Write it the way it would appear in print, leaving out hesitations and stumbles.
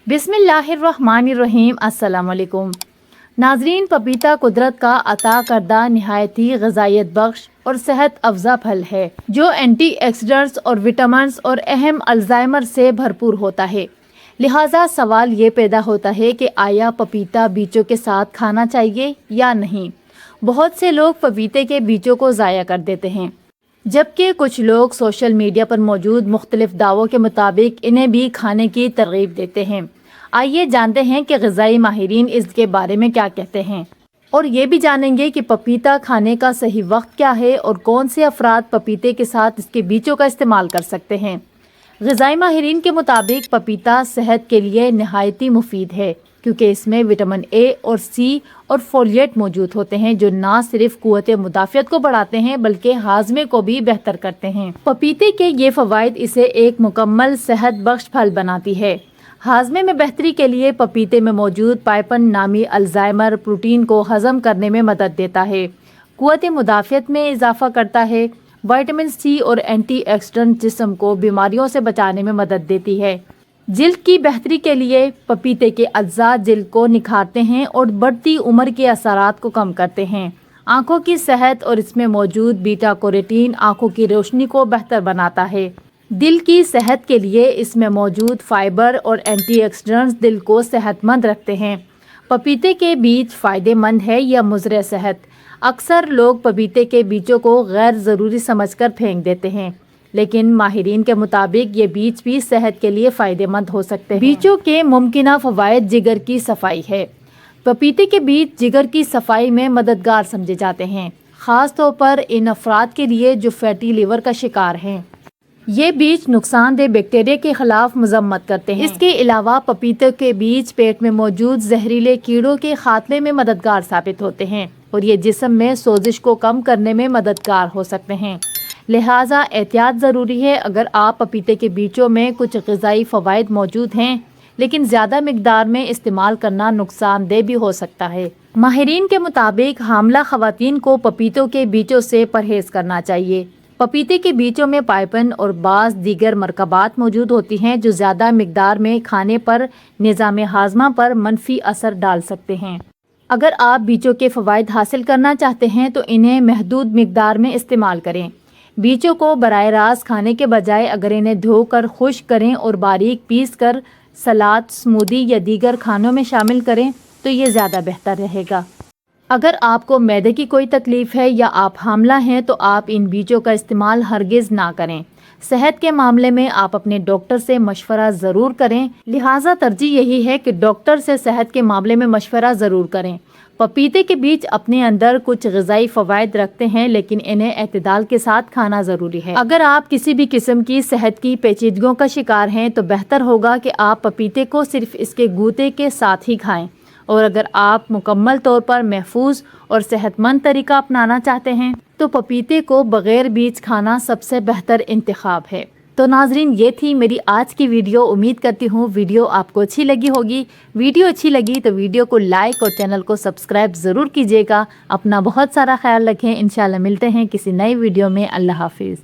बिस्मिल्लाहिर्रहमानिर्रहीम। अस्सलाम वालेकुम नाजरीन, पपीता कुदरत का अता करदा नहायती ग़िज़ाइयत बख्श और सेहत अफ़ज़ा फल है जो एंटीऑक्सीडेंट्स और विटामिन्स और अहम अल्ज़ाइमर से भरपूर होता है। लिहाजा सवाल ये पैदा होता है कि आया पपीता बीजों के साथ खाना चाहिए या नहीं। बहुत से लोग पपीते के बीजों को ज़ाया कर देते हैं, जबकि कुछ लोग सोशल मीडिया पर मौजूद मुख्तलिफ दावों के मुताबिक इन्हें भी खाने की तरगीब देते हैं। आइए जानते हैं कि ग़िज़ाई माहिरीन इसके बारे में क्या कहते हैं, और ये भी जानेंगे कि पपीता खाने का सही वक्त क्या है और कौन से अफराद पपीते के साथ इसके बीजों का इस्तेमाल कर सकते हैं। ग़िज़ाई माहिरीन के मुताबिक पपीता सेहत के लिए नहायती मुफीद है, क्योंकि इसमें विटामिन ए और सी और फोलिएट मौजूद होते हैं जो ना सिर्फ क़ुव्वत मुदाफ़ियत को बढ़ाते हैं बल्कि हाज़मे को भी बेहतर करते हैं। पपीते के ये फ़वाइद इसे एक मुकम्मल सेहत बख्श फल बनाती है। हाज़मे में बेहतरी के लिए पपीते में मौजूद पाइपन नामी अल्ज़ाइमर प्रोटीन को हज़म करने में मदद देता है, क़ुव्वत मुदाफ़ियत में इजाफ़ा करता है। विटामिन सी और एंटीऑक्सीडेंट जिस्म को बीमारियों से बचाने में मदद देती है। जिल्द की बेहतरी के लिए पपीते के अज्जा जिल्द को निखारते हैं और बढ़ती उम्र के असरात को कम करते हैं। आँखों की सेहत और इसमें मौजूद बीटा कैरोटीन आँखों की रोशनी को बेहतर बनाता है। दिल की सेहत के लिए इसमें मौजूद फाइबर और एंटीऑक्सीडेंट्स दिल को सेहतमंद रखते हैं। पपीते के बीज फ़ायदेमंद है या मुज़र सेहत। अक्सर लोग पपीते के बीजों को गैर ज़रूरी समझकर फेंक देते हैं, लेकिन माहिरीन के मुताबिक ये बीज भी सेहत के लिए फ़ायदेमंद हो सकते हैं। बीजों के मुमकिना फ़वाइद जिगर की सफाई है। पपीते के बीज जिगर की सफाई में मददगार समझे जाते हैं, ख़ास तौर पर इन अफराद के लिए जो फैटी लीवर का शिकार हैं। ये बीज नुकसानदेह बैक्टीरिया के खिलाफ मजम्मत करते हैं। इसके अलावा पपीते के बीज पेट में मौजूद जहरीले कीड़ों के खात्मे में मददगार साबित होते हैं और ये जिस्म में सोजिश को कम करने में मददगार हो सकते हैं। लिहाजा एहतियात ज़रूरी है। अगर आप पपीते के बीजों में कुछ ग़िज़ाई फ़वाइद मौजूद हैं, लेकिन ज़्यादा मिकदार में इस्तेमाल करना नुकसानदेह भी हो सकता है। माहिरीन के मुताबिक हामला ख़वातीन को पपीतों के बीजों से परहेज़ करना चाहिए। पपीते के बीजों में पाइपन और बाज़ दीगर मरकबात मौजूद होती हैं जो ज़्यादा मिकदार में खाने पर निज़ाम हाज़मा पर मनफी असर डाल सकते हैं। अगर आप बीजों के फ़वाइद हासिल करना चाहते हैं तो इन्हें महदूद मिकदार में इस्तेमाल करें। बीजों को बराह रास्त खाने के बजाय अगर इन्हें धोकर खुश्क करें और बारीक पीस कर सलाद, स्मूदी या दीगर खानों में शामिल करें तो ये ज़्यादा बेहतर रहेगा। अगर आपको मैदे की कोई तकलीफ़ है या आप हामला हैं तो आप इन बीजों का इस्तेमाल हरगिज़ ना करें। सेहत के मामले में आप अपने डॉक्टर से मशवरा ज़रूर करें। लिहाजा तरजीह यही है कि डॉक्टर से सेहत के मामले में मशवरा ज़रूर करें। पपीते के बीज अपने अंदर कुछ ग़िज़ाई फ़वाइद रखते हैं, लेकिन इन्हें एतदाल के साथ खाना ज़रूरी है। अगर आप किसी भी किस्म की सेहत की पेचीदगियों का शिकार हैं तो बेहतर होगा कि आप पपीते को सिर्फ इसके गूदे के साथ ही खाएं, और अगर आप मुकम्मल तौर पर महफूज और सेहतमंद तरीका अपनाना चाहते हैं तो पपीते को बग़ैर बीज खाना सबसे बेहतर इंतखाब है। तो नाजरीन, ये थी मेरी आज की वीडियो। उम्मीद करती हूँ वीडियो आपको अच्छी लगी होगी। वीडियो अच्छी लगी तो वीडियो को लाइक और चैनल को सब्सक्राइब ज़रूर कीजिएगा। अपना बहुत सारा ख्याल रखें। इंशाल्लाह मिलते हैं किसी नई वीडियो में। अल्लाह हाफिज़।